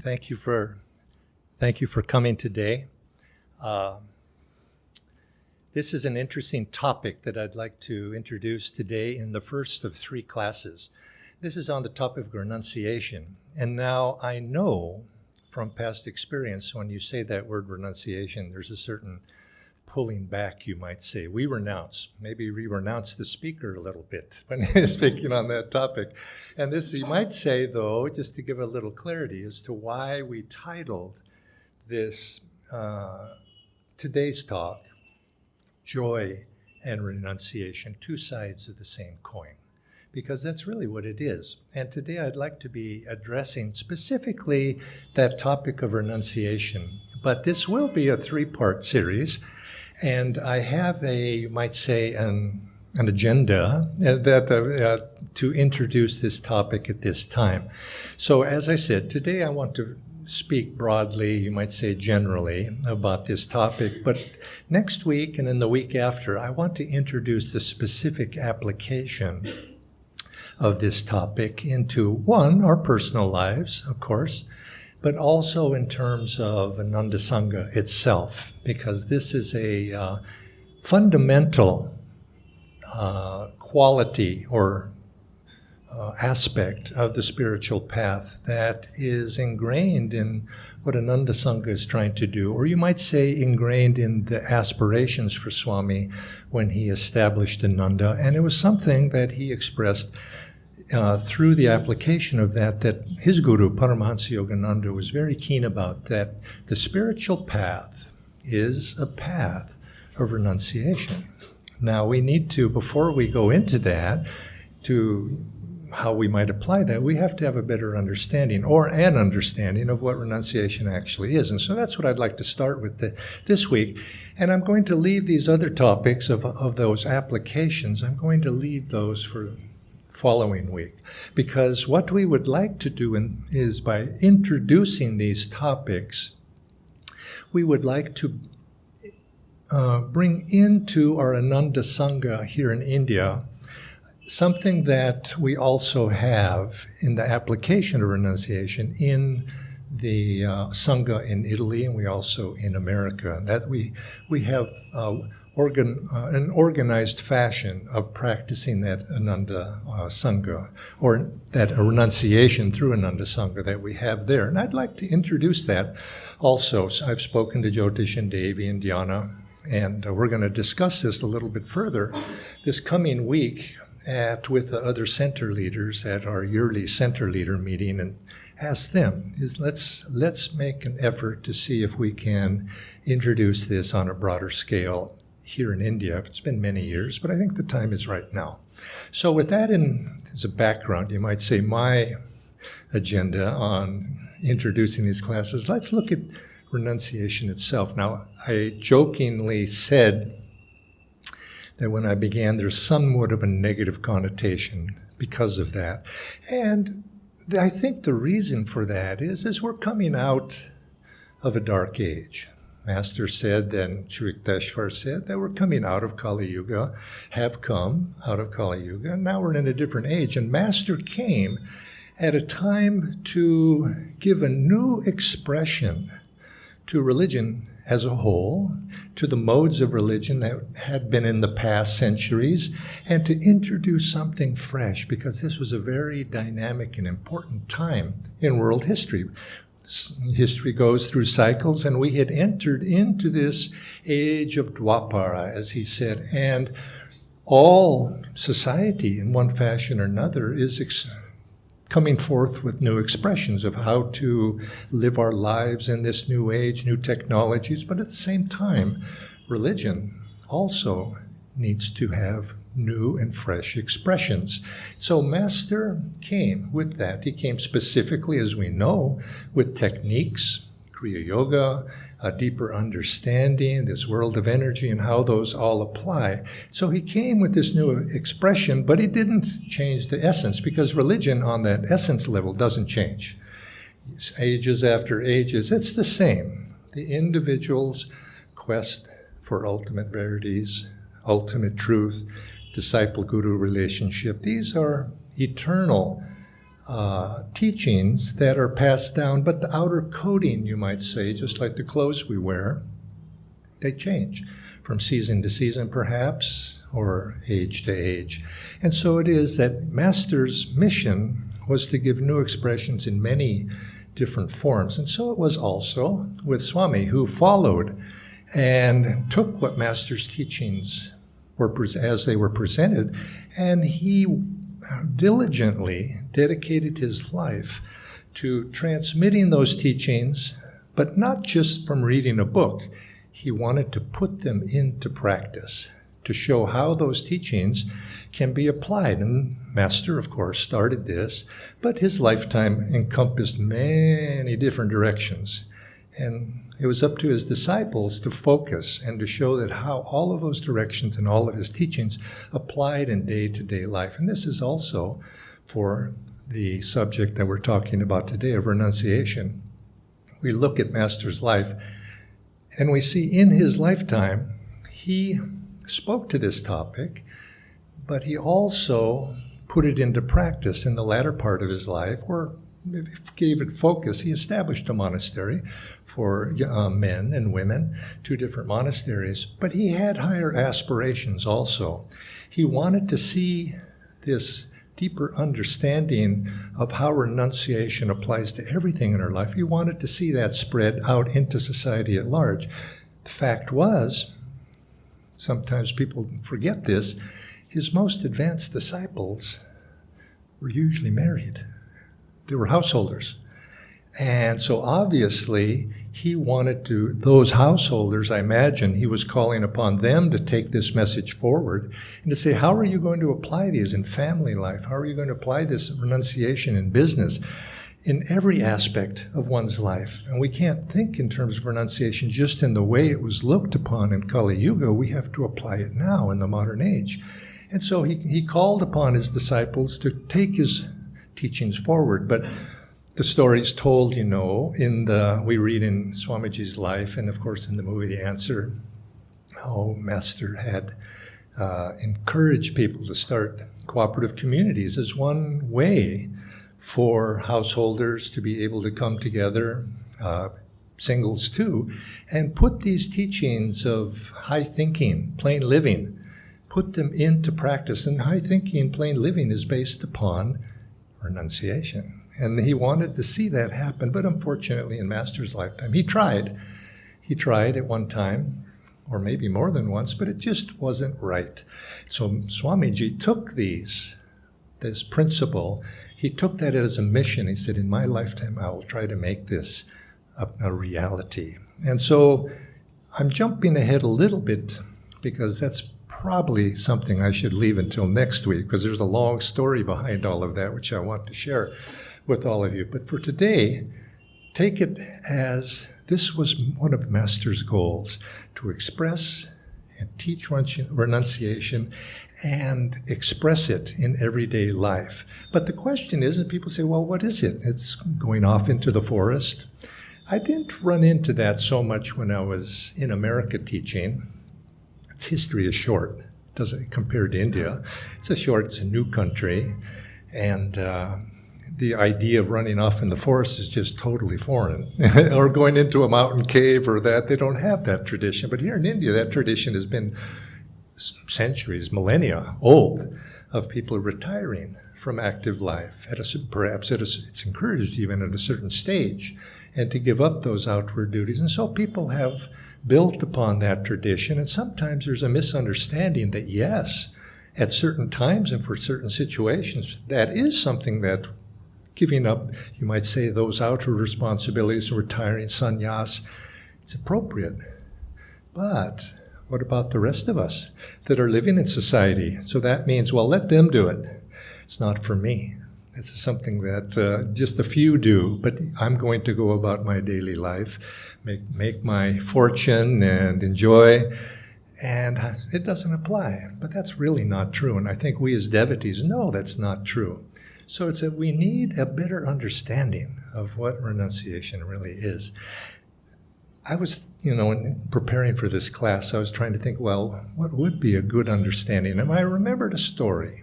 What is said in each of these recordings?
Thank you for coming today. This is an interesting topic that I'd like to introduce today in the first of 3 classes. This is on the topic of renunciation. And now I know from past experience, when you say that word renunciation, there's a certain pulling back, you might say. We renounce. Maybe we renounce the speaker a little bit when he's speaking on that topic. And this, you might say, though, just to give a little clarity as to why we titled this today's talk, Joy and Renunciation, 2 sides of the same coin, because that's really what it is. And today I'd like to be addressing specifically that topic of renunciation. But this will be a 3-part series. And I have you might say, an agenda to introduce this topic at this time. So as I said, today I want to speak broadly, you might say generally, about this topic. But next week and in the week after, I want to introduce the specific application of this topic into, one, our personal lives, of course, but also in terms of Ananda Sangha itself, because this is a fundamental quality or aspect of the spiritual path that is ingrained in what Ananda Sangha is trying to do, or you might say ingrained in the aspirations for Swami when he established Ananda. And it was something that he expressed through the application of that his guru, Paramahansa Yogananda, was very keen about, that the spiritual path is a path of renunciation. Now, we need to, before we go into that, to how we might apply that, we have to have a better understanding, or an understanding of what renunciation actually is. And so that's what I'd like to start with this week. And I'm going to leave these other topics of those applications, I'm going to leave those for following week, because what we would like to do is, by introducing these topics, we would like to bring into our Ananda Sangha here in India something that we also have in the application of renunciation in the Sangha in Italy, and we also in America, that we have an organized fashion of practicing that Ananda Sangha, or that renunciation through Ananda Sangha that we have there. And I'd like to introduce that also. So I've spoken to Jyotish and Devi and Dhyana, and we're going to discuss this a little bit further this coming week with the other center leaders at our yearly center leader meeting, and ask them, let's make an effort to see if we can introduce this on a broader scale here in India. It's been many years, but I think the time is right now. So with that as a background, you might say my agenda on introducing these classes, let's look at renunciation itself. Now, I jokingly said that when I began, there's somewhat of a negative connotation because of that. And I think the reason for that is we're coming out of a dark age. Master said, then Sri Yukteswar said, that we're coming out of Kali Yuga, have come out of Kali Yuga, and now we're in a different age. And Master came at a time to give a new expression to religion as a whole, to the modes of religion that had been in the past centuries, and to introduce something fresh, because this was a very dynamic and important time in world history. History goes through cycles, and we had entered into this age of Dwapara, as he said, and all society in one fashion or another is coming forth with new expressions of how to live our lives in this new age, new technologies, but at the same time, religion also needs to have new and fresh expressions. So Master came with that. He came specifically, as we know, with techniques, Kriya Yoga, a deeper understanding, this world of energy and how those all apply. So he came with this new expression, but he didn't change the essence, because religion on that essence level doesn't change. Ages after ages, it's the same. The individual's quest for ultimate verities, ultimate truth, disciple-guru relationship, these are eternal teachings that are passed down, but the outer coating, you might say, just like the clothes we wear, they change from season to season perhaps, or age to age. And so it is that Master's mission was to give new expressions in many different forms. And so it was also with Swami, who followed and took what Master's teachings were as they were presented, and he diligently dedicated his life to transmitting those teachings, but not just from reading a book. He wanted to put them into practice, to show how those teachings can be applied. And Master, of course, started this, but his lifetime encompassed many different directions. And it was up to his disciples to focus and to show that how all of those directions and all of his teachings applied in day-to-day life. And this is also for the subject that we're talking about today of renunciation. We look at Master's life and we see in his lifetime, he spoke to this topic, but he also put it into practice in the latter part of his life, where he gave it focus. He established a monastery for men and women, 2 different monasteries, but he had higher aspirations also. He wanted to see this deeper understanding of how renunciation applies to everything in our life. He wanted to see that spread out into society at large. The fact was, sometimes people forget this, his most advanced disciples were usually married. They were householders. And so obviously he wanted to, those householders, I imagine, he was calling upon them to take this message forward and to say, how are you going to apply these in family life? How are you going to apply this renunciation in business, in every aspect of one's life? And we can't think in terms of renunciation just in the way it was looked upon in Kali Yuga. We have to apply it now in the modern age. And so he called upon his disciples to take his teachings forward. But the stories told, we read in Swamiji's life, and of course in the movie The Answer, how Master had encouraged people to start cooperative communities as one way for householders to be able to come together, singles too, and put these teachings of high thinking, plain living, put them into practice. And high thinking, plain living is based upon renunciation. And he wanted to see that happen, but unfortunately in Master's lifetime, he tried. He tried at one time, or maybe more than once, but it just wasn't right. So Swamiji took this principle, he took that as a mission. He said, in my lifetime, I will try to make this a reality. And so I'm jumping ahead a little bit because that's probably something I should leave until next week, because there's a long story behind all of that, which I want to share with all of you. But for today, take it as this was one of Master's goals, to express and teach renunciation and express it in everyday life. But the question is, and people say, well, what is it? It's going off into the forest. I didn't run into that so much when I was in America teaching. Its history is short, doesn't compare to India. It's a new country, and the idea of running off in the forest is just totally foreign. Or going into a mountain cave or that, they don't have that tradition. But here in India, that tradition has been centuries, millennia old, of people retiring from active life. It's encouraged even at a certain stage, and to give up those outward duties. And so people have built upon that tradition, and sometimes there's a misunderstanding that yes, at certain times and for certain situations, that is something that giving up, you might say, those outward responsibilities, retiring, sannyas, it's appropriate. But what about the rest of us that are living in society? So that means, well, let them do it. It's not for me. It's something that just a few do, but I'm going to go about my daily life, make my fortune and enjoy, and it doesn't apply. But that's really not true, and I think we as devotees know that's not true. So it's that we need a better understanding of what renunciation really is. I was, in preparing for this class, I was trying to think, well, what would be a good understanding? And I remembered a story.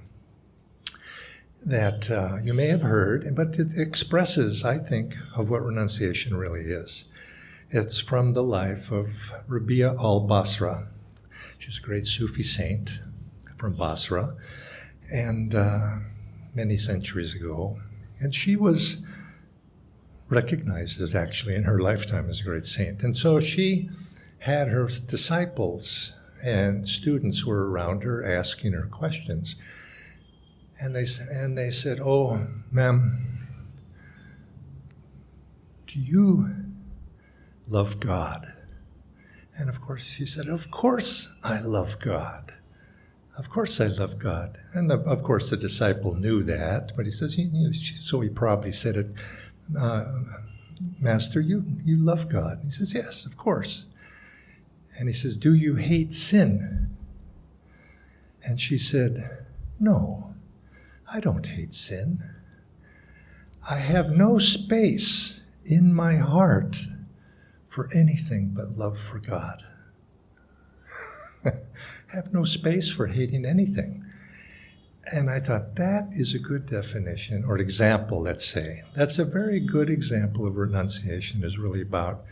that you may have heard, but it expresses, I think, of what renunciation really is. It's from the life of Rabia al-Basra. She's a great Sufi saint from Basra, and many centuries ago. And she was recognized as actually in her lifetime as a great saint. And so she had her disciples and students were around her asking her questions. And they said, "Oh, ma'am, do you love God?" And of course she said, "Of course I love God. Of course I love God." And of course the disciple knew that, but he says, so he probably said it, "Master, you love God?" He says, "Yes, of course." And he says, "Do you hate sin?" And she said, "No, I don't hate sin. I have no space in my heart for anything but love for God." Have no space for hating anything. And I thought, that is a good definition, or example, let's say. That's a very good example of renunciation is really about.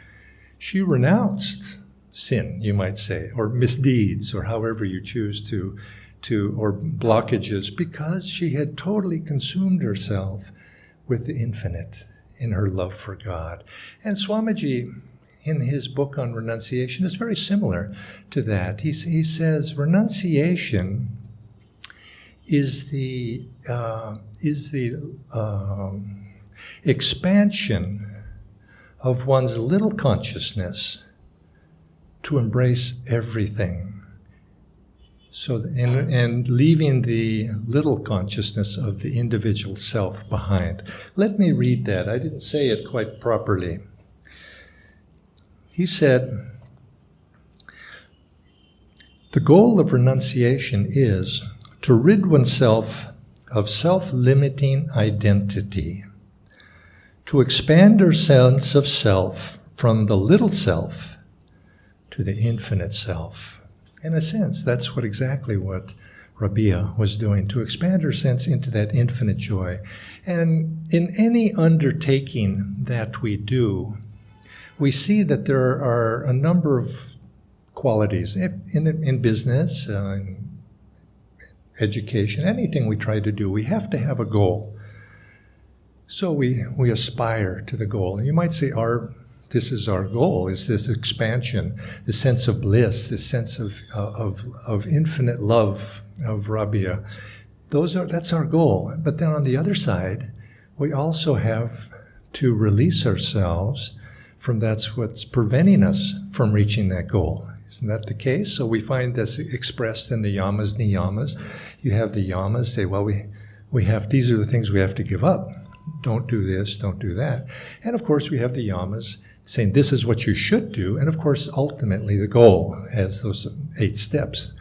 She renounced sin, you might say, or misdeeds, or however you choose to or blockages, because she had totally consumed herself with the infinite in her love for God. And Swamiji, in his book on renunciation, is very similar to that. He says renunciation is the expansion of one's little consciousness to embrace everything. So, and leaving the little consciousness of the individual self behind. Let me read that. I didn't say it quite properly. He said, "The goal of renunciation is to rid oneself of self-limiting identity, to expand our sense of self from the little self to the infinite self." In a sense, that's exactly what Rabia was doing, to expand her sense into that infinite joy. And in any undertaking that we do, we see that there are a number of qualities in business, in education, anything we try to do, we have to have a goal. So we aspire to the goal. And you might say this is our goal, is this expansion, this sense of bliss, this sense of infinite love of Rabia. That's our goal. But then on the other side, we also have to release ourselves from that's what's preventing us from reaching that goal. Isn't that the case? So we find this expressed in the yamas, niyamas. You have the yamas say, well, these are the things we have to give up. Don't do this, don't do that. And of course we have the yamas saying this is what you should do. And of course, ultimately the goal has those 8 steps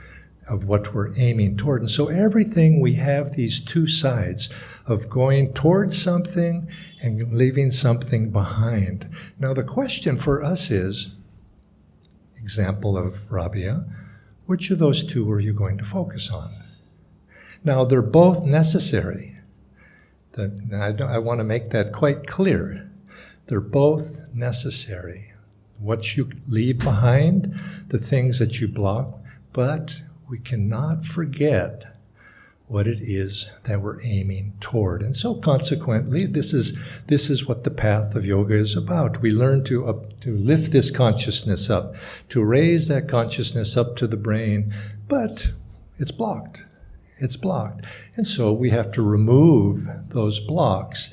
of what we're aiming toward. And so everything, we have these two sides of going towards something and leaving something behind. Now the question for us is, example of Rabia, which of those two are you going to focus on? Now they're both necessary. I want to make that quite clear. They're both necessary. What you leave behind, the things that you block, but we cannot forget what it is that we're aiming toward. And so consequently, this is what the path of yoga is about. We learn to lift this consciousness up, to raise that consciousness up to the brain, but it's blocked. It's blocked. And so we have to remove those blocks,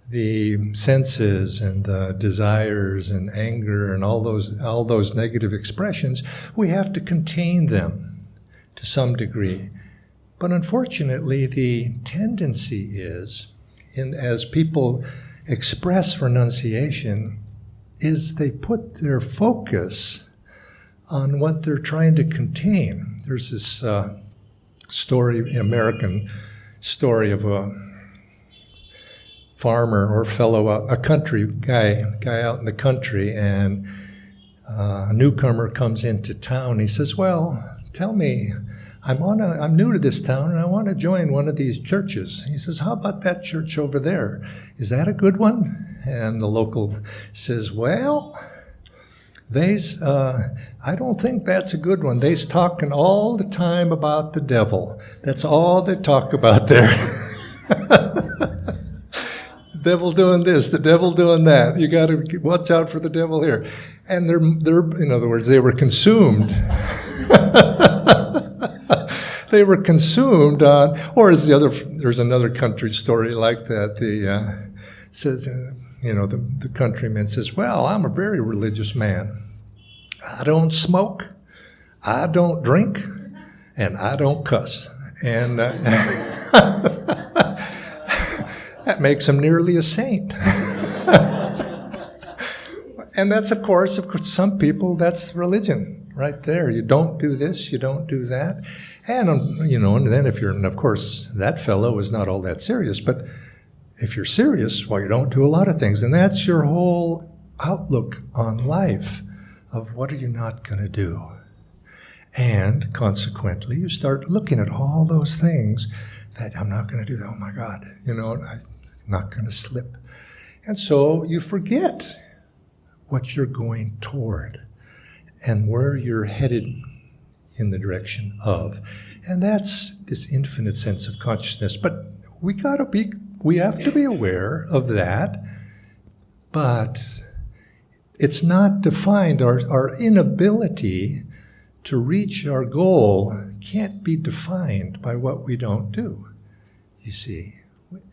the senses and the desires and anger and all those negative expressions. We have to contain them to some degree. But unfortunately, the tendency is, as people express renunciation, is they put their focus on what they're trying to contain. There's this American story of a farmer or fellow, a country guy out in the country, and a newcomer comes into town. He says, well, tell me I'm new to this town and I want to join one of these churches. He says, how about that church over there? Is that a good one? And the local says, well, I don't think that's a good one. They's talking all the time about the devil. That's all they talk about there. The devil doing this, the devil doing that. You got to watch out for the devil here. And they're in other words, they were consumed. They were consumed on, or there's another country story like that. Says, the countryman says, well, I'm a very religious man. I don't smoke, I don't drink, and I don't cuss. And that makes him nearly a saint. And that's, of course, some people, that's religion right there. You don't do this, you don't do that. And, and then and of course, that fellow is not all that serious. But if you're serious, well, you don't do a lot of things. And that's your whole outlook on life of what are you not going to do. And consequently, you start looking at all those things that I'm not going to do that. Oh, my God, I'm not going to slip. And so you forget what you're going toward and where you're headed in the direction of. And that's this infinite sense of consciousness. But we have to be aware of that, but it's not defined. Our inability to reach our goal can't be defined by what we don't do. You see,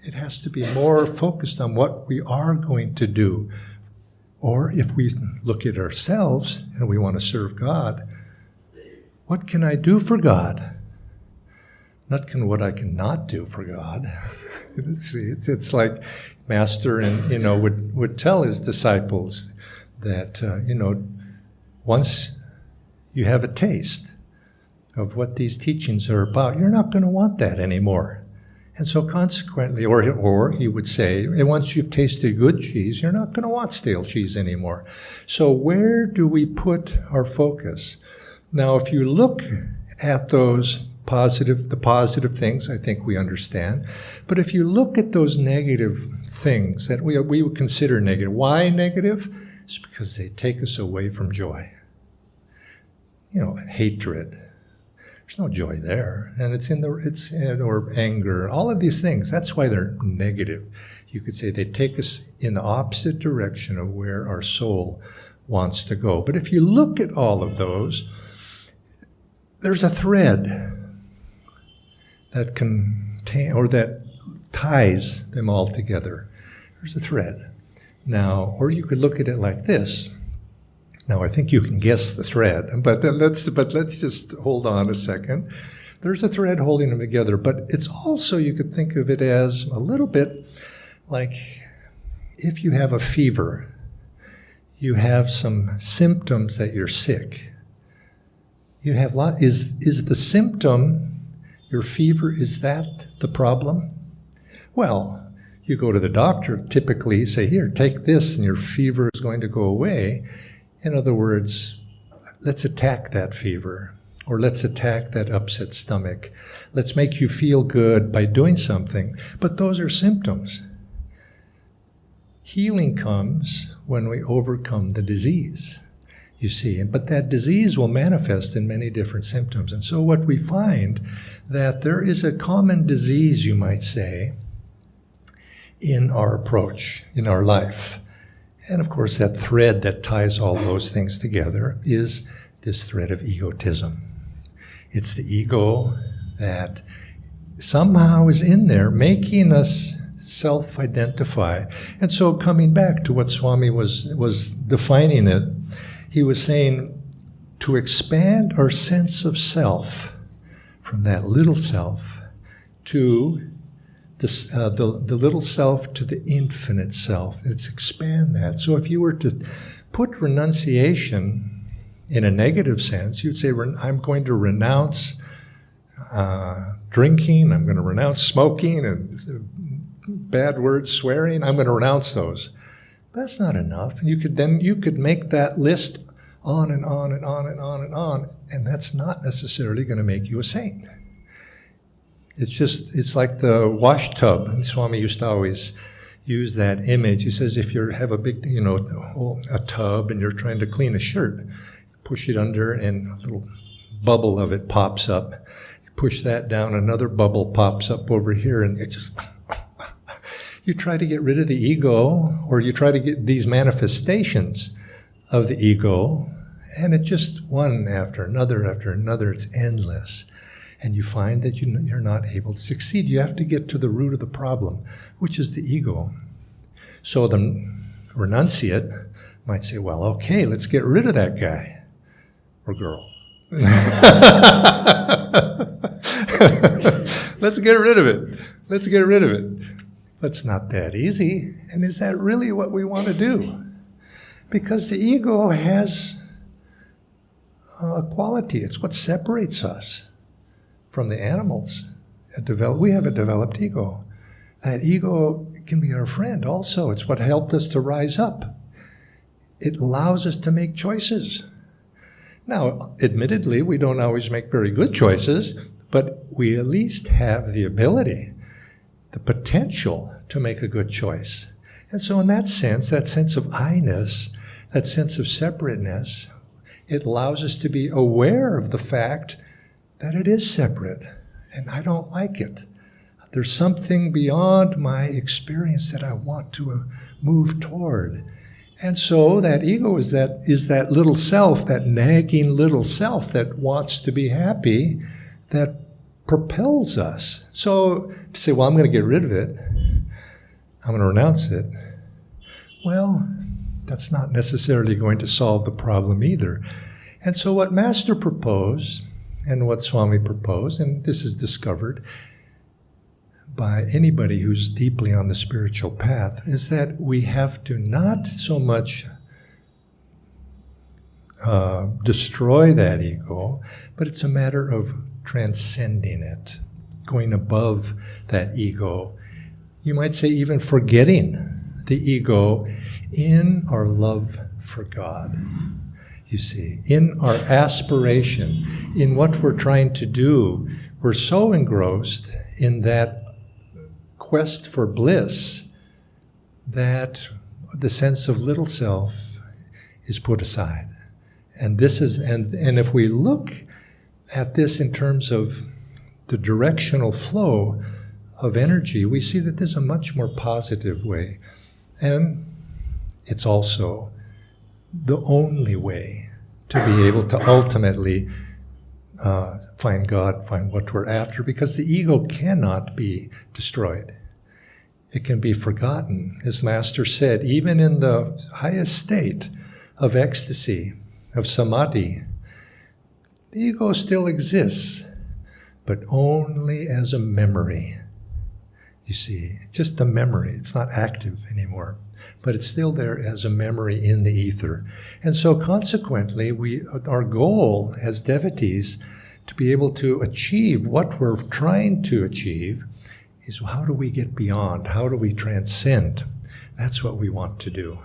it has to be more focused on what we are going to do. Or if we look at ourselves and we want to serve God, what can I do for God? Not what I cannot do for God. See, it's like Master would tell his disciples that once you have a taste of what these teachings are about, you're not going to want that anymore. And so consequently, or he would say, and once you've tasted good cheese, you're not going to want stale cheese anymore. So where do we put our focus? Now, if you look at the positive things, I think we understand. But if you look at those negative things that we would consider negative, why negative? It's because they take us away from joy. Hatred. There's no joy there, and or anger, all of these things. That's why they're negative. You could say they take us in the opposite direction of where our soul wants to go. But if you look at all of those, there's a thread that that ties them all together. There's a thread. Now, or you could look at it like this. Now, I think you can guess the thread, but let's just hold on a second. There's a thread holding them together, but it's also, you could think of it as a little bit like if you have a fever, you have some symptoms that you're sick. You have is the symptom, your fever, is that the problem? Well, you go to the doctor, typically say, here, take this, and your fever is going to go away. In other words, let's attack that fever, or let's attack that upset stomach. Let's make you feel good by doing something. But those are symptoms. Healing comes when we overcome the disease, you see. But that disease will manifest in many different symptoms. And so what we find, that there is a common disease, you might say, in our approach, in our life. And of course, that thread that ties all those things together is this thread of egotism. It's the ego that somehow is in there, making us self-identify. And so coming back to what Swami was defining it, he was saying to expand our sense of self from that little self to the little self to the infinite self. Let's expand that. So if you were to put renunciation in a negative sense, you'd say, I'm going to renounce drinking, I'm going to renounce smoking and bad words, swearing, I'm going to renounce those. But that's not enough. And you could make that list on and on and on and on and on, and that's not necessarily going to make you a saint. It's like the wash tub. And Swami used to always use that image. He says if you have a big, a tub and you're trying to clean a shirt, push it under and a little bubble of it pops up. You push that down, another bubble pops up over here, and it just... You try to get rid of the ego, or you try to get these manifestations of the ego, and it's just one after another, it's endless. And you find that you're not able to succeed. You have to get to the root of the problem, which is the ego. So the renunciate might say, well, okay, let's get rid of that guy or girl. Let's get rid of it. Let's get rid of it. But it's not that easy. And is that really what we want to do? Because the ego has a quality. It's what separates us from the animals. We have a developed ego. That ego can be our friend also. It's what helped us to rise up. It allows us to make choices. Now, admittedly, we don't always make very good choices, but we at least have the ability, the potential to make a good choice. And so in that sense of I-ness, that sense of separateness, it allows us to be aware of the fact that it is separate, and I don't like it. There's something beyond my experience that I want to move toward. And so that ego is that little self, that nagging little self that wants to be happy, that propels us. So to say, well, I'm going to get rid of it, I'm going to renounce it, well, that's not necessarily going to solve the problem either. And so what Master proposed, and what Swami proposed, and this is discovered by anybody who's deeply on the spiritual path, is that we have to not so much destroy that ego, but it's a matter of transcending it, going above that ego. You might say even forgetting the ego in our love for God. You see, in our aspiration, in what we're trying to do, we're so engrossed in that quest for bliss that the sense of little self is put aside. And this is, and if we look at this in terms of the directional flow of energy, we see that there's a much more positive way. And it's also the only way to be able to ultimately find God, find what we're after, because the ego cannot be destroyed. It can be forgotten. As Master said, even in the highest state of ecstasy, of samadhi, the ego still exists, but only as a memory. You see, just a memory. It's not active anymore, but it's still there as a memory in the ether. And so consequently, our goal as devotees to be able to achieve what we're trying to achieve is, how do we get beyond? How do we transcend? That's what we want to do.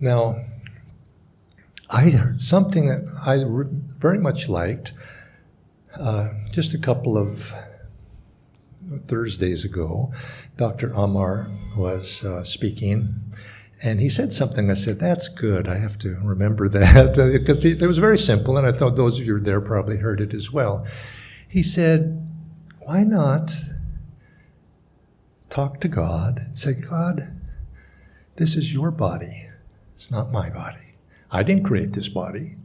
Now, I heard something that I very much liked just a couple of Thursdays ago. Dr. Amar was speaking, and he said something. I said, that's good. I have to remember that, because it was very simple, and I thought those of you there probably heard it as well. He said, why not talk to God and say, God, this is your body. It's not my body. I didn't create this body.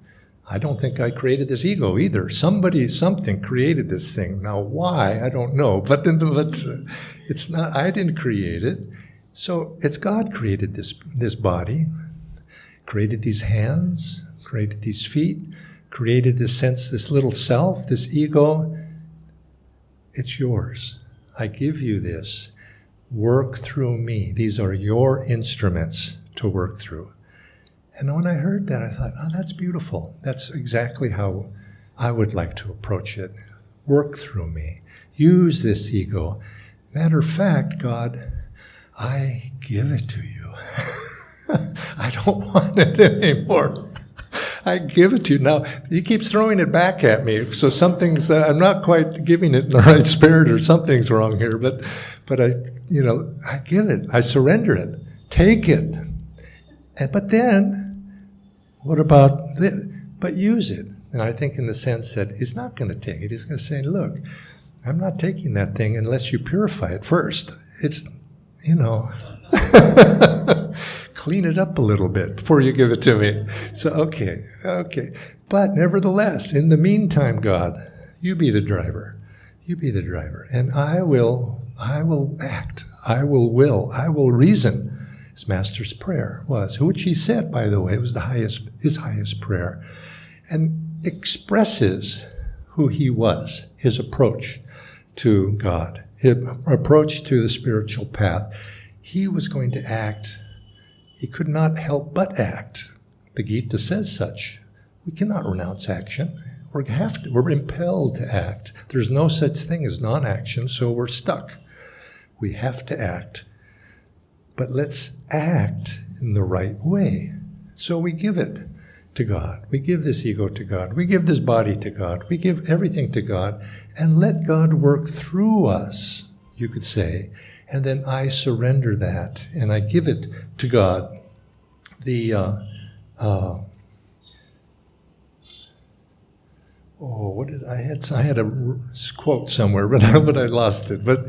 I don't think I created this ego either. Something created this thing. Now why, I don't know, but it's not, I didn't create it. So it's God created this body, created these hands, created these feet, created this sense, this little self, this ego. It's yours. I give you this. Work through me. These are your instruments to work through. And when I heard that, I thought, oh, that's beautiful. That's exactly how I would like to approach it. Work through me. Use this ego. Matter of fact, God, I give it to you. I don't want it anymore. I give it to you. Now, he keeps throwing it back at me, so something's, I'm not quite giving it in the right spirit, or something's wrong here, but I give it, I surrender it, take it. But then, what about this? But use it. And I think in the sense that he's not going to take it. He's going to say, look, I'm not taking that thing unless you purify it first. It's, clean it up a little bit before you give it to me. So, okay. But nevertheless, in the meantime, God, you be the driver. You be the driver. And I will act. I will reason. His master's prayer was, which he said, by the way, it was his highest prayer, and expresses who he was, his approach to God, his approach to the spiritual path. He was going to act. He could not help but act. The Gita says such. We cannot renounce action. We're impelled to act. There's no such thing as non-action, so we're stuck. We have to act. But let's act in the right way. So we give it to God. We give this ego to God. We give this body to God. We give everything to God, and let God work through us, you could say. And then I surrender that, and I give it to God. I had a quote somewhere, but I lost it. But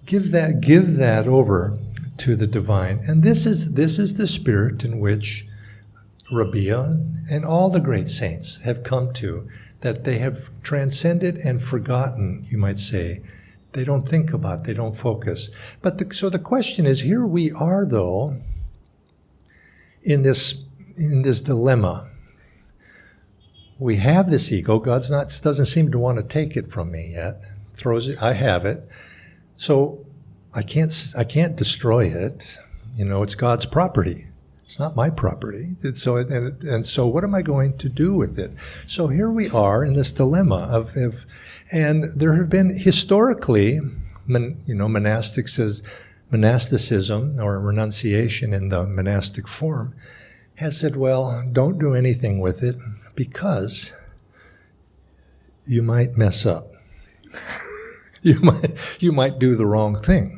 give that over to the divine, and this is the spirit in which Rabia and all the great saints have come to, that they have transcended and forgotten, you might say. They don't think about, they don't focus. So the question is, here we are, though, in this dilemma. We have this ego. Doesn't seem to want to take it from me yet. Throws it. I have it. So I can't destroy it. It's God's property. It's not my property. So what am I going to do with it? So here we are in this dilemma and there have been historically, monasticism or renunciation in the monastic form has said, well, don't do anything with it because you might mess up. You might do the wrong thing.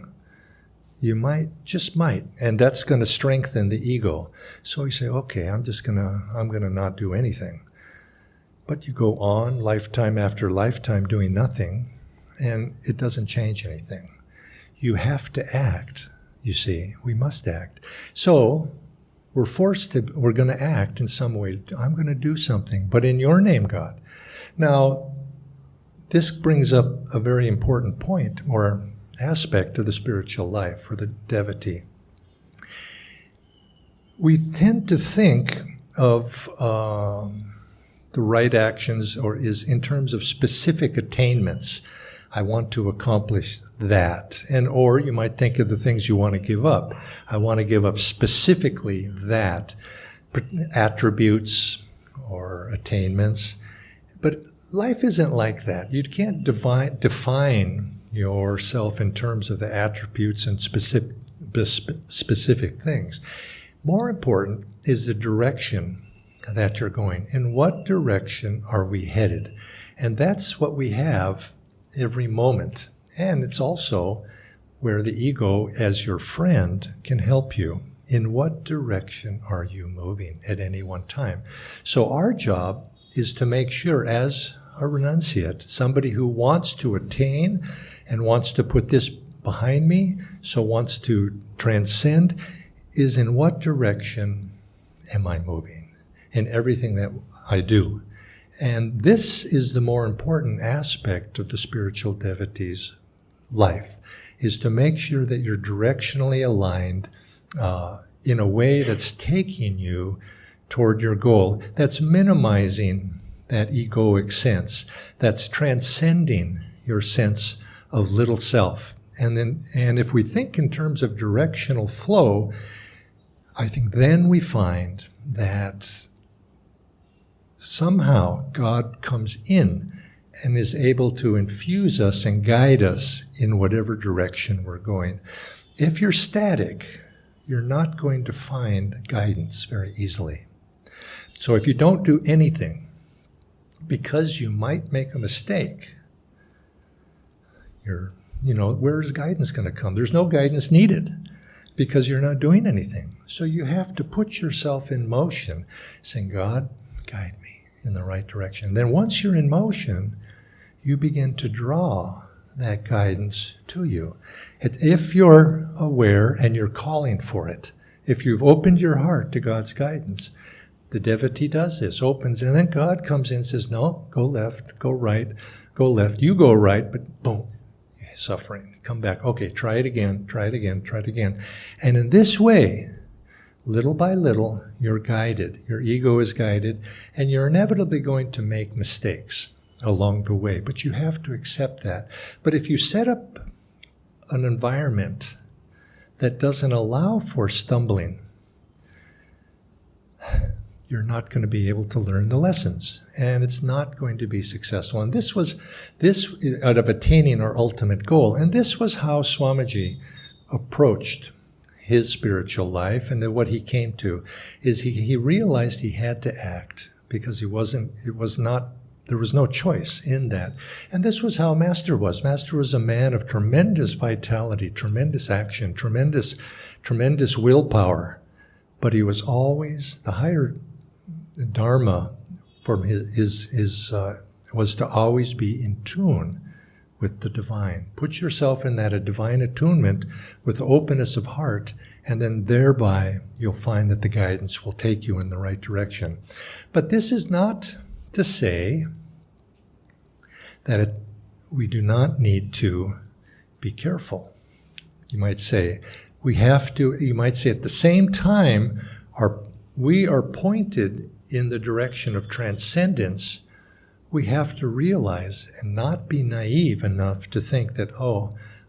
You just might, and that's going to strengthen the ego. So you say, okay, I'm going to not do anything. But you go on lifetime after lifetime doing nothing, and it doesn't change anything. You have to act, you see. We must act. So we're going to act in some way. I'm going to do something, but in your name, God. Now, this brings up a very important point, or aspect of the spiritual life for the devotee. We tend to think of the right actions is in terms of specific attainments. I want to accomplish that. Or you might think of the things you want to give up. I want to give up specifically that, attributes or attainments. But life isn't like that. You can't define yourself in terms of the attributes and specific things. More important is the direction that you're going. In what direction are we headed? And that's what we have every moment. And it's also where the ego, as your friend, can help you. In what direction are you moving at any one time? So our job is to make sure, as a renunciate, somebody who wants to attain and wants to put this behind me, so wants to transcend, is in what direction am I moving in everything that I do? And this is the more important aspect of the spiritual devotee's life, is to make sure that you're directionally aligned in a way that's taking you toward your goal, that's minimizing that egoic sense, that's transcending your sense of little self. And if we think in terms of directional flow, I think then we find that somehow God comes in and is able to infuse us and guide us in whatever direction we're going. If you're static, you're not going to find guidance very easily. So if you don't do anything, because you might make a mistake, where's guidance going to come? There's no guidance needed because you're not doing anything. So you have to put yourself in motion, saying, God, guide me in the right direction. Then once you're in motion, you begin to draw that guidance to you. If you're aware and you're calling for it, if you've opened your heart to God's guidance, the devotee does this, opens, and then God comes in and says, no, go left, go right, go left. You go right, but boom, suffering. Come back. Okay, try it again, try it again, try it again. And in this way, little by little, you're guided. Your ego is guided, and you're inevitably going to make mistakes along the way. But you have to accept that. But if you set up an environment that doesn't allow for stumbling, you're not going to be able to learn the lessons, and it's not going to be successful. And this out of attaining our ultimate goal. And this was how Swamiji approached his spiritual life, and what he came to is he realized he had to act because there was no choice in that. And this was how Master was. Master was a man of tremendous vitality, tremendous action, tremendous willpower, but he was always the higher Dharma from his was to always be in tune with the divine. Put yourself in that divine attunement with the openness of heart, and then thereby you'll find that the guidance will take you in the right direction. But this is not to say that we do not need to be careful. You might say, you might say at the same time, we are pointed in the direction of transcendence. We have to realize and not be naive enough to think that,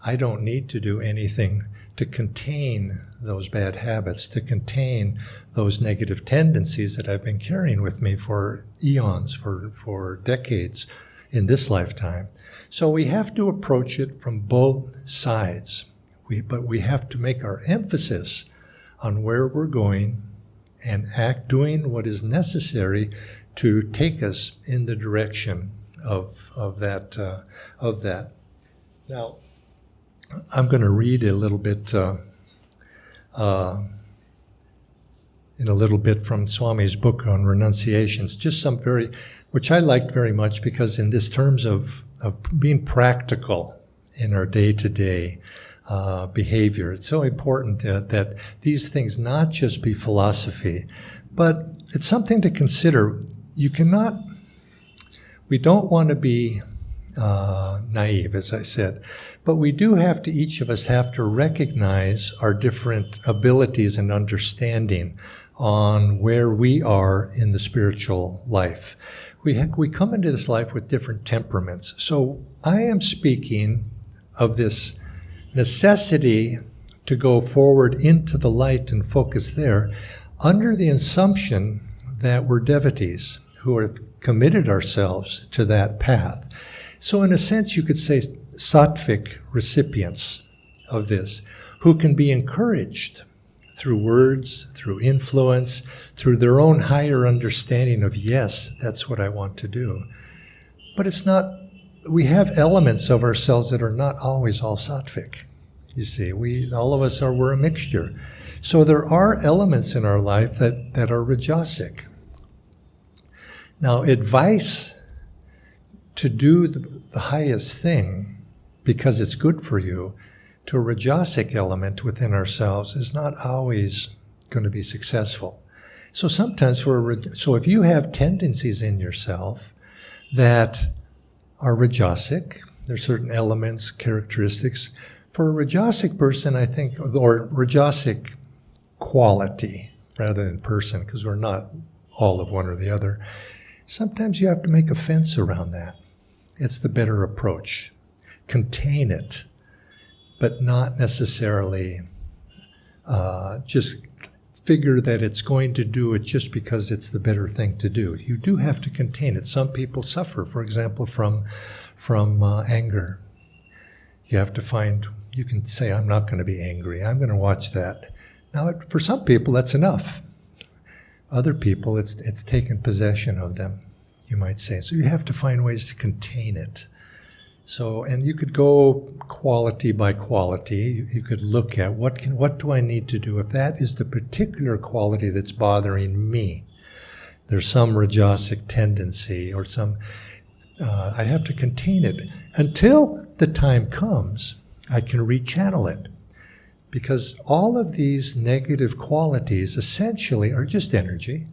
I don't need to do anything to contain those bad habits, to contain those negative tendencies that I've been carrying with me for eons, for decades in this lifetime. So we have to approach it from both sides. But we have to make our emphasis on where we're going and doing what is necessary to take us in the direction of that. Now, I'm going to read a little bit from Swami's book on renunciations, just which I liked very much, because in this terms of being practical in our day-to-day behavior. It's so important that these things not just be philosophy, but it's something to consider. We don't want to be naive, as I said, but we do have to, each of us have to recognize our different abilities and understanding on where we are in the spiritual life. We come into this life with different temperaments. So I am speaking of this necessity to go forward into the light and focus there under the assumption that we're devotees who have committed ourselves to that path. So in a sense, you could say sattvic recipients of this, who can be encouraged through words, through influence, through their own higher understanding of, yes, that's what I want to do. But it's not, we have elements of ourselves that are not always all sattvic. You see, all of us we're a mixture. So there are elements in our life that are rajasic. Now, advice to do the highest thing because it's good for you to a rajasic element within ourselves is not always going to be successful. So sometimes so if you have tendencies in yourself that are rajasic, there's certain elements, characteristics. For a rajasic person, I think, or rajasic quality rather than person, because we're not all of one or the other, sometimes you have to make a fence around that. It's the better approach. Contain it, but not necessarily just figure that it's going to do it just because it's the better thing to do. You do have to contain it. Some people suffer, for example, from anger. You have to you can say, I'm not going to be angry. I'm going to watch that. Now, for some people, that's enough. Other people, it's taken possession of them, you might say. So you have to find ways to contain it. So, and you could go quality by quality. You could look at what do I need to do if that is the particular quality that's bothering me. There's some rajasic tendency or some, I have to contain it until the time comes I can rechannel it. Because all of these negative qualities essentially are just energy.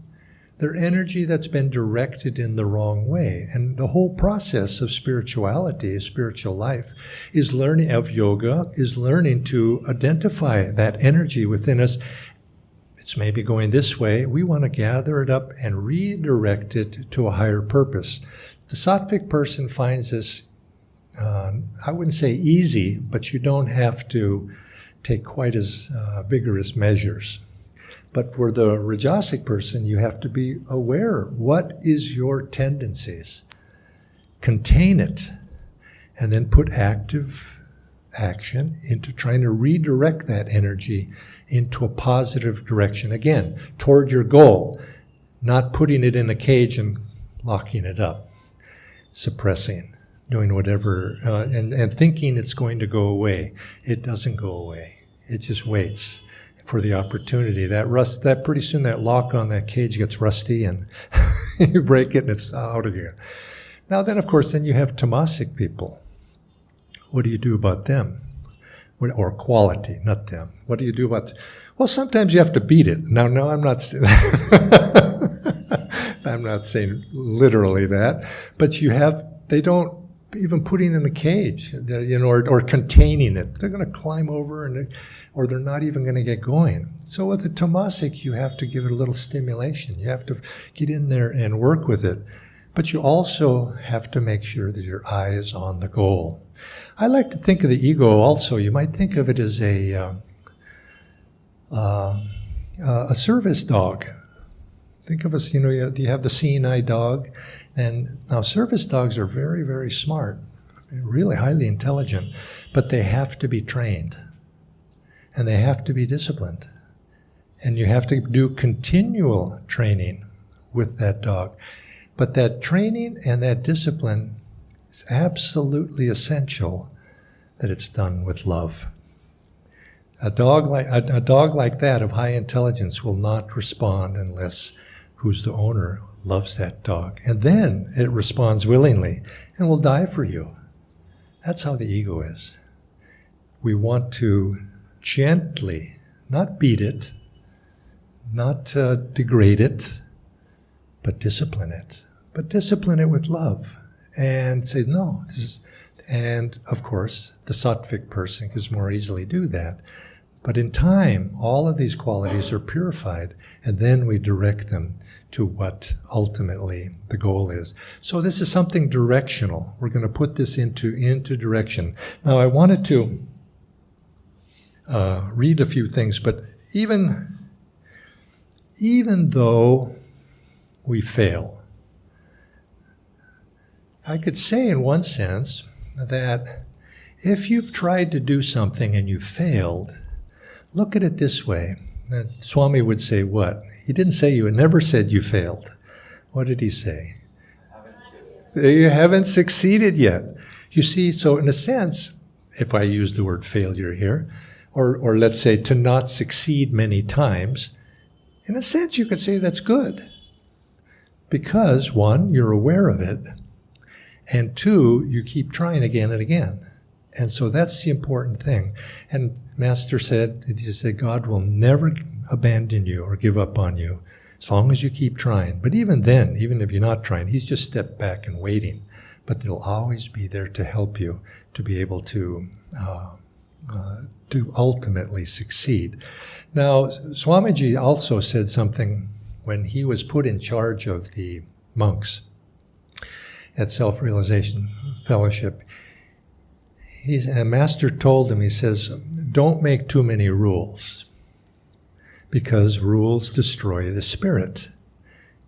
They're energy that's been directed in the wrong way. And the whole process of spirituality, spiritual life, is learning of yoga, is learning to identify that energy within us. It's maybe going this way. We want to gather it up and redirect it to a higher purpose. The sattvic person finds this, I wouldn't say easy, but you don't have to take quite as vigorous measures. But for the rajasic person, you have to be aware. What is your tendencies? Contain it, and then put active action into trying to redirect that energy into a positive direction. Again, toward your goal, not putting it in a cage and locking it up, suppressing, doing whatever, and thinking it's going to go away. It doesn't go away. It just waits for the opportunity. That pretty soon that lock on that cage gets rusty and you break it and it's out again. Now then, of course, then you have tamasic people. What do you do about them? Or quality, not them. What do you do about? Well, sometimes you have to beat it. Now, no, I'm not saying I'm not saying literally that, but they don't even putting in a cage, or containing it. They're going to climb over, or they're not even going to get going. So with the tamasic, you have to give it a little stimulation. You have to get in there and work with it. But you also have to make sure that your eye is on the goal. I like to think of the ego also. You might think of it as a service dog. Think of us, you have the seeing eye dog. And now service dogs are very, very smart, really highly intelligent, but they have to be trained and they have to be disciplined. And you have to do continual training with that dog. But that training and that discipline is absolutely essential that it's done with love. A dog like that of high intelligence will not respond unless who's the owner loves that dog. And then it responds willingly and will die for you. That's how the ego is. We want to gently, not beat it, not degrade it, but discipline it. But discipline it with love and say, no, this is, and of course, the sattvic person can more easily do that. But in time, all of these qualities are purified, and then we direct them to what ultimately the goal is. So this is something directional. We're going to put this into direction. Now, I wanted to read a few things, but even though we fail, I could say in one sense that if you've tried to do something and you failed, look at it this way. Swami would say what? He didn't say you, never said you failed. What did he say? You haven't succeeded yet. You see, so in a sense, if I use the word failure here, or let's say to not succeed many times, in a sense you could say that's good. Because one, you're aware of it, and two, you keep trying again and again. And so that's the important thing. And Master said, God will never abandon you or give up on you as long as you keep trying. But even then, even if you're not trying, he's just stepped back and waiting. But he'll always be there to help you to be able to ultimately succeed. Now, Swamiji also said something when he was put in charge of the monks at Self-Realization Fellowship. A master told him, he says, don't make too many rules because rules destroy the spirit.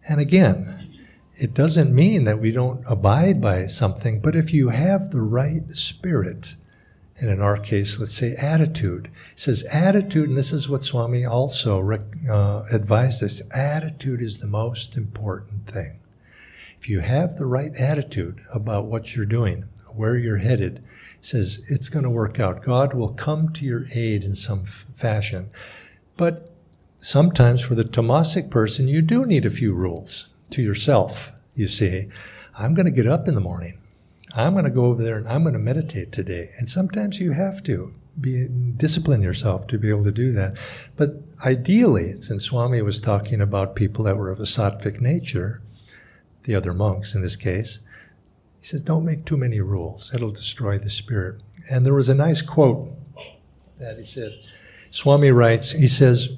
And again, it doesn't mean that we don't abide by something, but if you have the right spirit and in our case, let's say attitude. He says attitude, and this is what Swami also advised us, attitude is the most important thing. If you have the right attitude about what you're doing, where you're headed, he says it's going to work out. God will come to your aid in some fashion. But sometimes for the tamasic person, you do need a few rules to yourself. You see, I'm going to get up in the morning. I'm going to go over there and I'm going to meditate today. And sometimes you have to discipline yourself to be able to do that. But ideally, since Swami was talking about people that were of a sattvic nature, the other monks in this case, he says, don't make too many rules. It'll destroy the spirit. And there was a nice quote that he said, Swami writes, he says,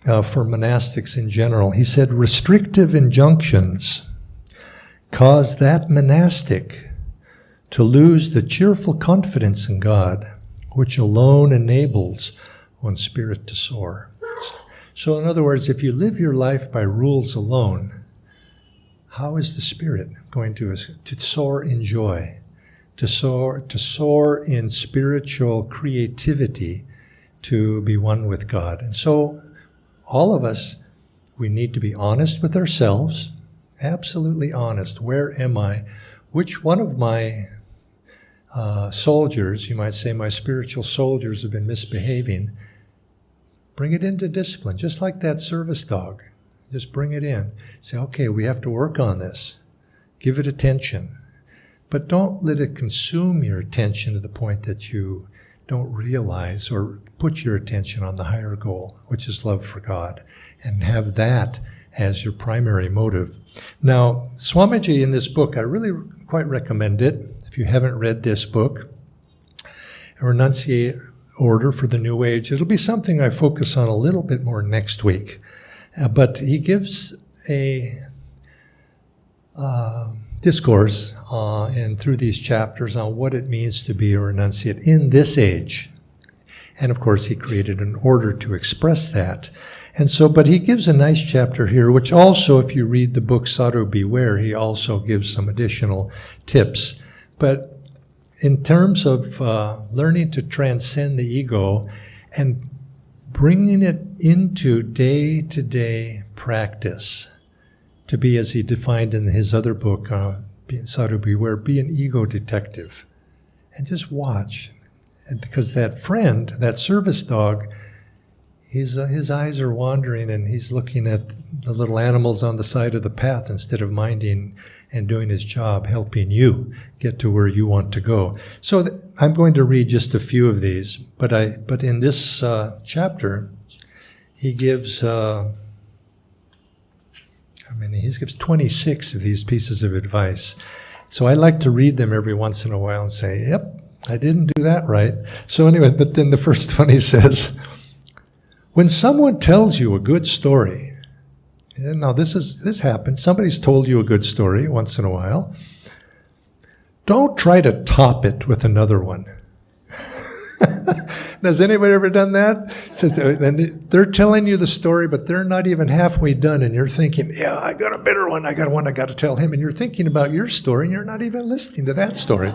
for monastics in general, he said, restrictive injunctions cause that monastic to lose the cheerful confidence in God, which alone enables one's spirit to soar. So in other words, if you live your life by rules alone, how is the spirit going to soar in joy, to soar in spiritual creativity, to be one with God? And so all of us, we need to be honest with ourselves, absolutely honest. Where am I? Which one of my soldiers, you might say my spiritual soldiers, have been misbehaving? Bring it into discipline, just like that service dog. Just bring it in. Say, okay, we have to work on this. Give it attention. But don't let it consume your attention to the point that you don't realize or put your attention on the higher goal, which is love for God, and have that as your primary motive. Now, Swamiji in this book, I really quite recommend it. If you haven't read this book, Renunciate Order for the New Age, it'll be something I focus on a little bit more next week. But he gives a discourse and through these chapters on what it means to be a renunciate in this age. And of course, he created an order to express that. And so, but he gives a nice chapter here, which also, if you read the book Sadhu Beware, he also gives some additional tips. But in terms of learning to transcend the ego and bringing it into day-to-day practice, to be, as he defined in his other book, Sadhu Beware, be an ego detective. And just watch. And because that friend, that service dog, his eyes are wandering and he's looking at the little animals on the side of the path instead of minding and doing his job, helping you get to where you want to go. So I'm going to read just a few of these, but in this chapter, he gives he gives 26 of these pieces of advice. So I like to read them every once in a while and say, yep, I didn't do that right. So anyway, but then the first one he says, when someone tells you a good story, now this happened, somebody's told you a good story once in a while, don't try to top it with another one. Has anybody ever done that? And they're telling you the story, but they're not even halfway done, and you're thinking, yeah, I got a better one, I got one I got to tell him, and you're thinking about your story, and you're not even listening to that story.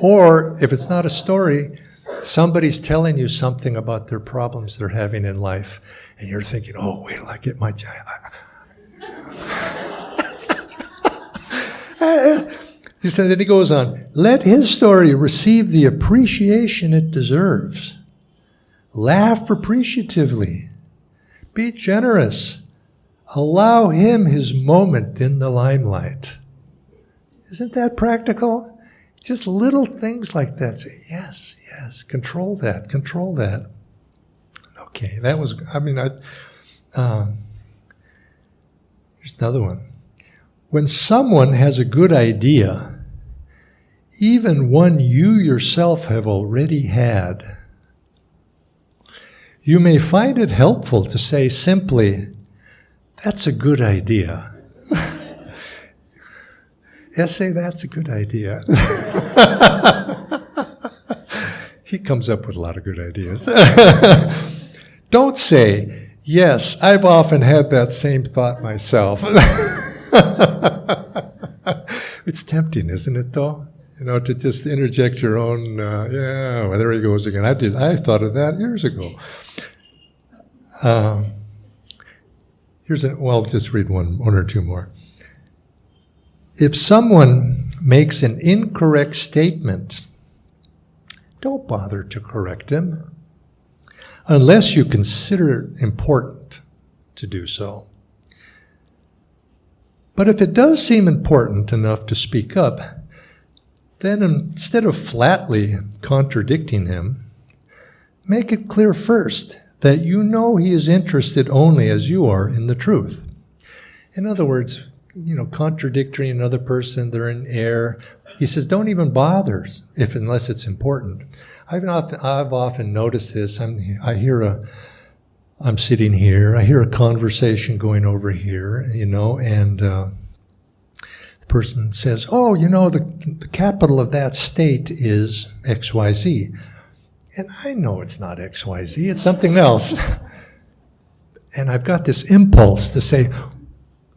Or if it's not a story, somebody's telling you something about their problems they're having in life, and you're thinking, oh, wait till I get my job. Then he goes on, let his story receive the appreciation it deserves. Laugh appreciatively. Be generous. Allow him his moment in the limelight. Isn't that practical? Just little things like that. Say, yes, control that. Okay, that was, here's another one. When someone has a good idea, even one you yourself have already had, you may find it helpful to say simply, that's a good idea. Say that's a good idea. He comes up with a lot of good ideas. Don't say, yes, I've often had that same thought myself. It's tempting, isn't it, though? To just interject your own, yeah, well, there he goes again. I thought of that years ago. I'll just read one or two more. If someone makes an incorrect statement, don't bother to correct him unless you consider it important to do so. But if it does seem important enough to speak up, then instead of flatly contradicting him, make it clear first that you know he is interested only as you are in the truth. In other words, contradicting another person, they're in error. He says, don't even bother unless it's important. I've often noticed this. I'm sitting here, I hear a conversation going over here, and the person says, oh, the capital of that state is XYZ. And I know it's not XYZ, it's something else. And I've got this impulse to say,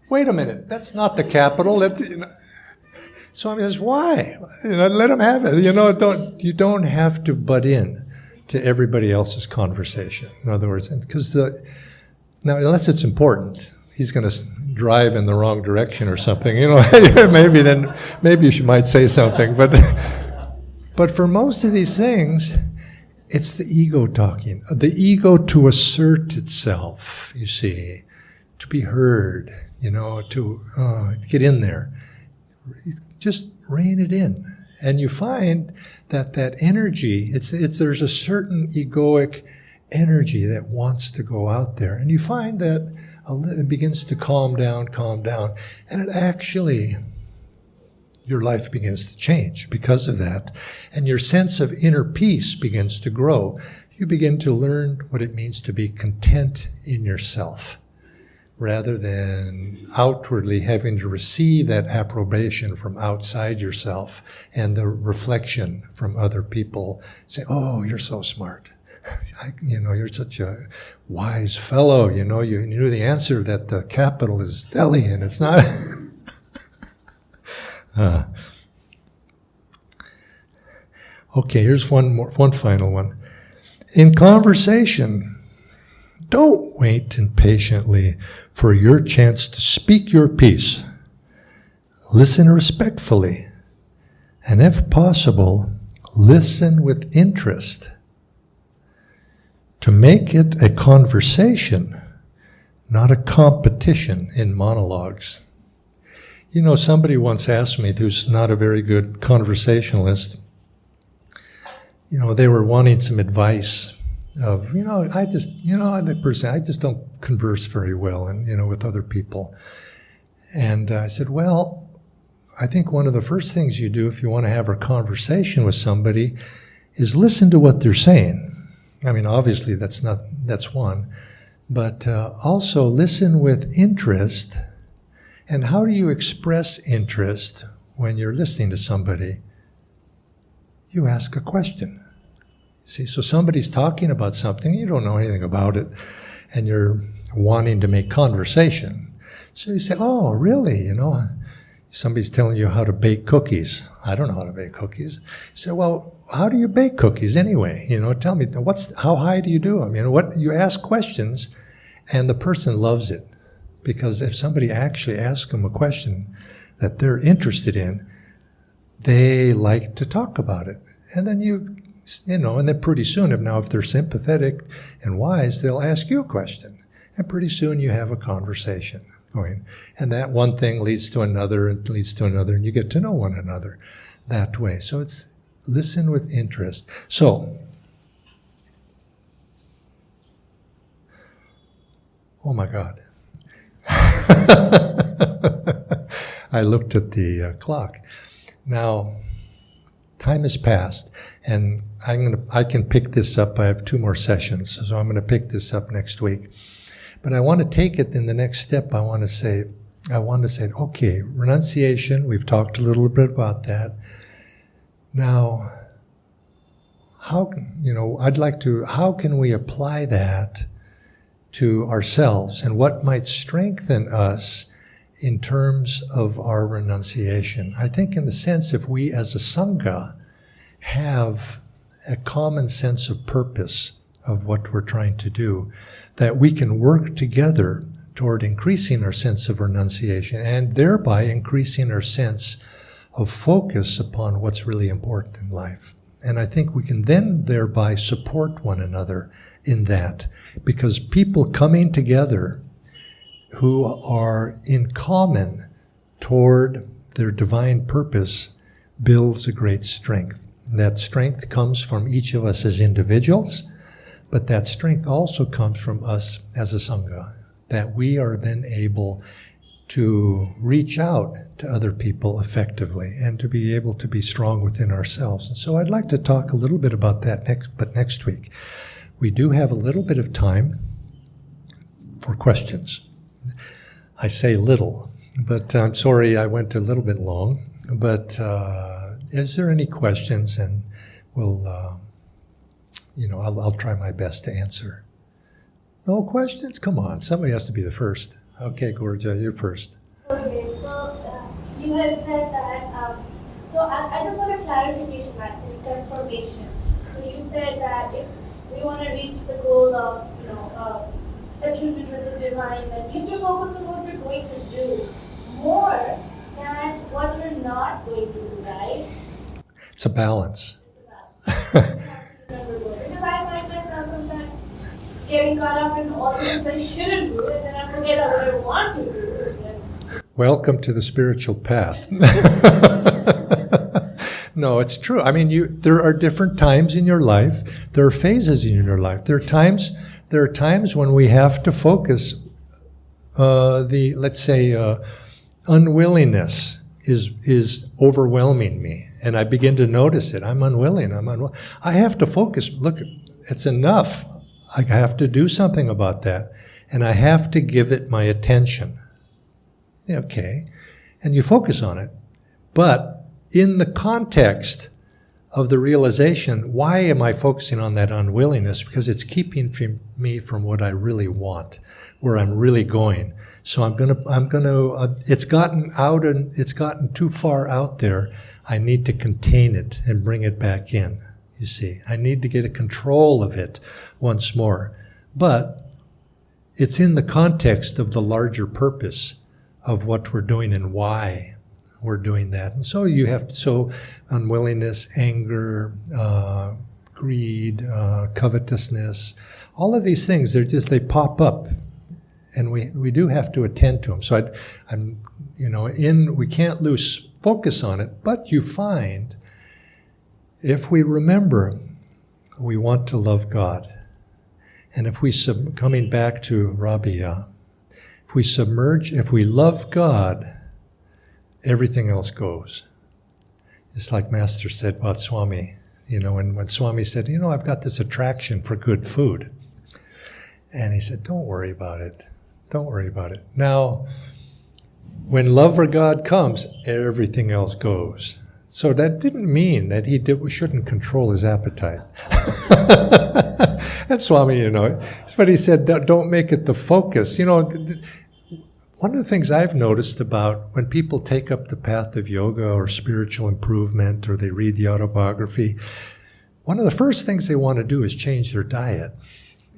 wait a minute, that's not the capital. Swami says, why? Let him have it. You don't have to butt in to everybody else's conversation. In other words, because now unless it's important, he's going to drive in the wrong direction or something. Maybe you might say something. But for most of these things, it's the ego talking. The ego to assert itself, you see, to be heard, to get in there. Just rein it in. And you find that energy, there's a certain egoic energy that wants to go out there. And you find that it begins to calm down. And it actually, your life begins to change because of that. And your sense of inner peace begins to grow. You begin to learn what it means to be content in yourself, rather than outwardly having to receive that approbation from outside yourself and the reflection from other people saying, oh, you're so smart. You're such a wise fellow. You knew the answer that the capital is Delhi and it's not. Okay, here's one final one. In conversation, don't wait impatiently for your chance to speak your piece. Listen respectfully, and if possible, listen with interest. To make it a conversation, not a competition in monologues. Somebody once asked me, who's not a very good conversationalist, they were wanting some advice of, I just don't converse very well with other people. And I said, well, I think one of the first things you do if you want to have a conversation with somebody is listen to what they're saying. I mean, obviously that's one, but also listen with interest. And how do you express interest when you're listening to somebody? You ask a question. See, so somebody's talking about something, you don't know anything about it, and you're wanting to make conversation. So you say, oh, really? Somebody's telling you how to bake cookies. I don't know how to bake cookies. You say, well, how do you bake cookies anyway? Tell me, how high do you do them? You ask questions, and the person loves it. Because if somebody actually asks them a question that they're interested in, they like to talk about it. And then and then pretty soon, if they're sympathetic and wise, they'll ask you a question. And pretty soon you have a conversation going. And that one thing leads to another, and leads to another, and you get to know one another that way. So it's listen with interest. So, oh my God. I looked at the clock. Now, time has passed, and I can pick this up. I have 2 more sessions, so I'm going to pick this up next week. But I want to take it in the next step. I want to say, okay, renunciation, we've talked a little bit about that. Now, how can we apply that to ourselves, and what might strengthen us in terms of our renunciation. I think in the sense if we as a Sangha have a common sense of purpose of what we're trying to do, that we can work together toward increasing our sense of renunciation and thereby increasing our sense of focus upon what's really important in life. And I think we can then thereby support one another in that, because people coming together who are in common toward their divine purpose builds a great strength. And that strength comes from each of us as individuals, but that strength also comes from us as a Sangha, that we are then able to reach out to other people effectively and to be able to be strong within ourselves. And so I'd like to talk a little bit about that next week. We do have a little bit of time for questions. I say little, but I'm sorry I went a little bit long. But is there any questions? And we'll, I'll try my best to answer. No questions? Come on, somebody has to be the first. Okay, Gorja, you're first. Okay, so you had said that, so I just want a clarification actually, confirmation. So you said that if we want to reach the goal of, attunement with the divine, that you have to focus on what you're going to do more than what you're not going to do, right? It's a balance. Because I find myself sometimes getting caught up in all the things I shouldn't do, and then I forget what I want to do. Welcome to the spiritual path. No, it's true. I mean, there are different times in your life. There are phases in your life. There are times when we have to focus. Unwillingness is overwhelming me, and I begin to notice it. I'm unwilling. I have to focus. Look, it's enough. I have to do something about that, and I have to give it my attention. Okay, and you focus on it, but in the context of the realization, why am I focusing on that unwillingness? Because it's keeping me from what I really want, where I'm really going. So it's gotten too far out there. I need to contain it and bring it back in, you see. I need to get a control of it once more. But it's in the context of the larger purpose of what we're doing and why we're doing that. And so unwillingness, anger, greed, covetousness, all of these things, they pop up, and we do have to attend to them. So we can't lose focus on it, but you find if we remember we want to love God, and if we, coming back to Rabia, if we love God, everything else goes. It's like Master said about Swami, when Swami said, I've got this attraction for good food. And he said, don't worry about it. Don't worry about it. Now, when love for God comes, everything else goes. So that didn't mean that he shouldn't control his appetite. And Swami, but he said, don't make it the focus. One of the things I've noticed about when people take up the path of yoga or spiritual improvement, or they read the autobiography, one of the first things they want to do is change their diet.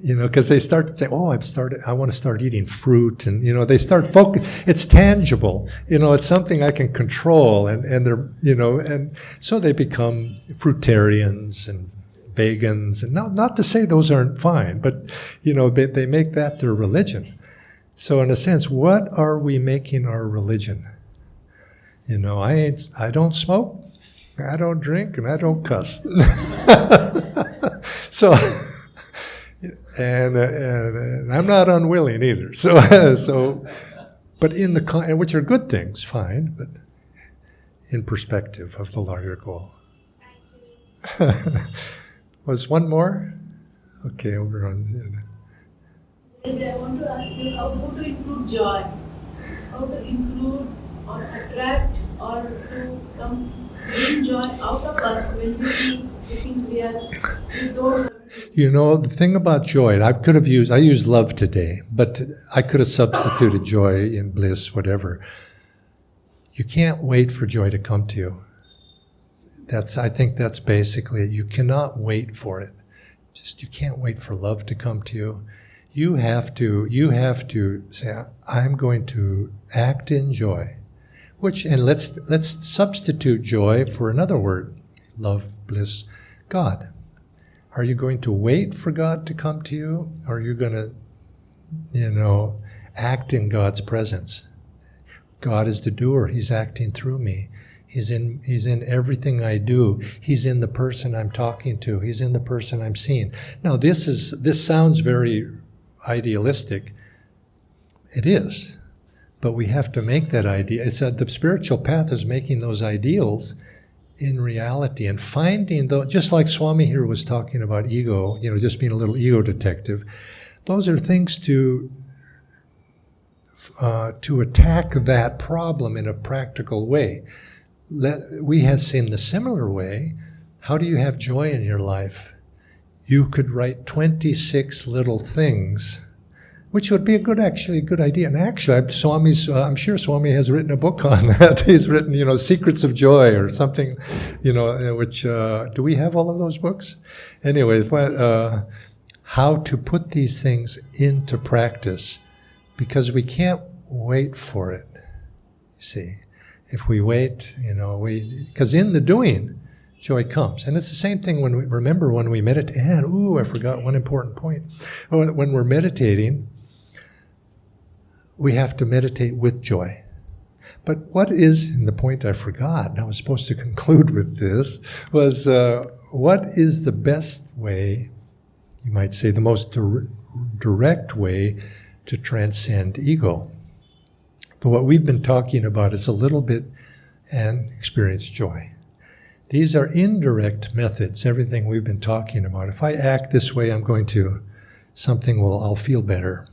Because they start to say, I want to start eating fruit, and they start focus. It's tangible, it's something I can control, and they're, and so they become fruitarians and vegans, and not to say those aren't fine, but they make that their religion. So in a sense, what are we making our religion? I don't smoke, I don't drink, and I don't cuss. So. And I'm not unwilling either. So, but and which are good things, fine, but in perspective of the larger goal. Was one more? Okay, over on. I want to ask you how to include joy, how to include or attract or to bring joy out of us when we think we don't. You know, the thing about joy, I used love today, but I could have substituted joy in bliss, whatever. You can't wait for joy to come to you. I think that's basically it. You cannot wait for it. You can't wait for love to come to you. You have to say, I'm going to act in joy. And let's substitute joy for another word, love, bliss, God. Are you going to wait for God to come to you? Or are you going to, act in God's presence? God is the doer. He's acting through me. He's in everything I do. He's in the person I'm talking to. He's in the person I'm seeing. Now, this sounds very idealistic. It is. But we have to make that idea. It's that the spiritual path is making those ideals in reality and finding those, just like Swami here was talking about ego, just being a little ego detective. Those are things to attack that problem in a practical way. We have seen the similar way. How do you have joy in your life? You could write 26 little things, which would be a good idea. And actually, I'm sure Swami has written a book on that. He's written, Secrets of Joy or something, which, do we have all of those books? Anyway, how to put these things into practice, because we can't wait for it, you see. If we wait, because in the doing, joy comes. And it's the same thing when we meditate. And, I forgot one important point. When we're meditating, we have to meditate with joy. But and the point I forgot, and I was supposed to conclude with this, was what is the best way, you might say the most direct way to transcend ego? What we've been talking about is a little bit and experience joy. These are indirect methods, everything we've been talking about. If I act this way, I'll feel better.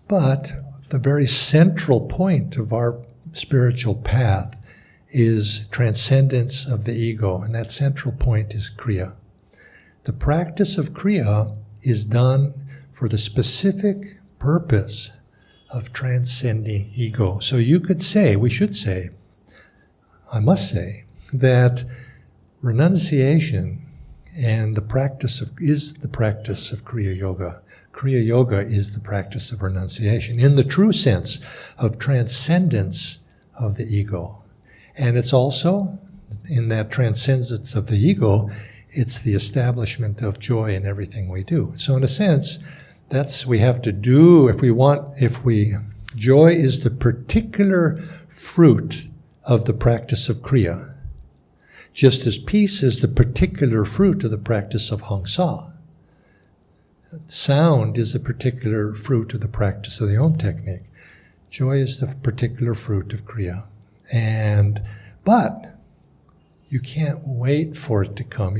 But the very central point of our spiritual path is transcendence of the ego, and that central point is Kriya. The practice of Kriya is done for the specific purpose of transcending ego. So I must say, that renunciation and is the practice of Kriya Yoga. Kriya Yoga is the practice of renunciation in the true sense of transcendence of the ego. And it's also, in that transcendence of the ego, it's the establishment of joy in everything we do. So in a sense, we have to do, joy is the particular fruit of the practice of Kriya, just as peace is the particular fruit of the practice of Hangsa. Sound is a particular fruit of the practice of the Om technique. Joy is the particular fruit of Kriya. But you can't wait for it to come.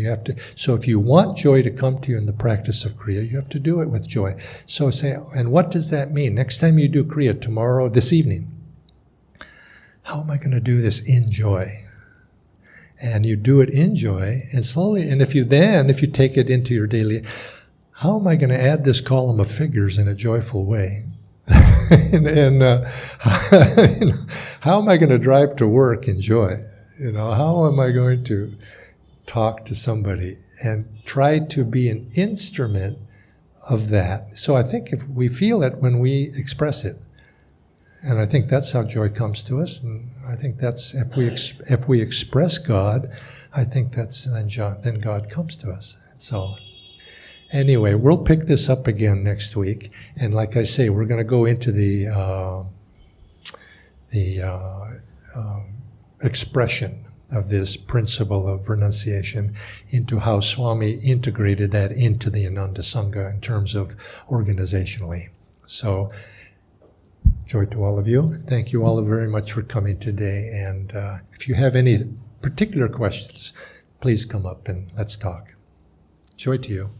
So if you want joy to come to you in the practice of Kriya, you have to do it with joy. So and what does that mean? Next time you do Kriya, this evening, how am I going to do this in joy? And you do it in joy, and slowly, and if you take it into your daily, how am I going to add this column of figures in a joyful way? How am I going to drive to work in joy? How am I going to talk to somebody and try to be an instrument of that? So I think if we feel it when we express it, and I think that's how joy comes to us. And I think that's if we express God, I think then God comes to us. So anyway, we'll pick this up again next week. And like I say, we're going to go into the expression of this principle of renunciation, into how Swami integrated that into the Ananda Sangha in terms of organizationally. So, joy to all of you. Thank you all very much for coming today. And if you have any particular questions, please come up and let's talk. Joy to you.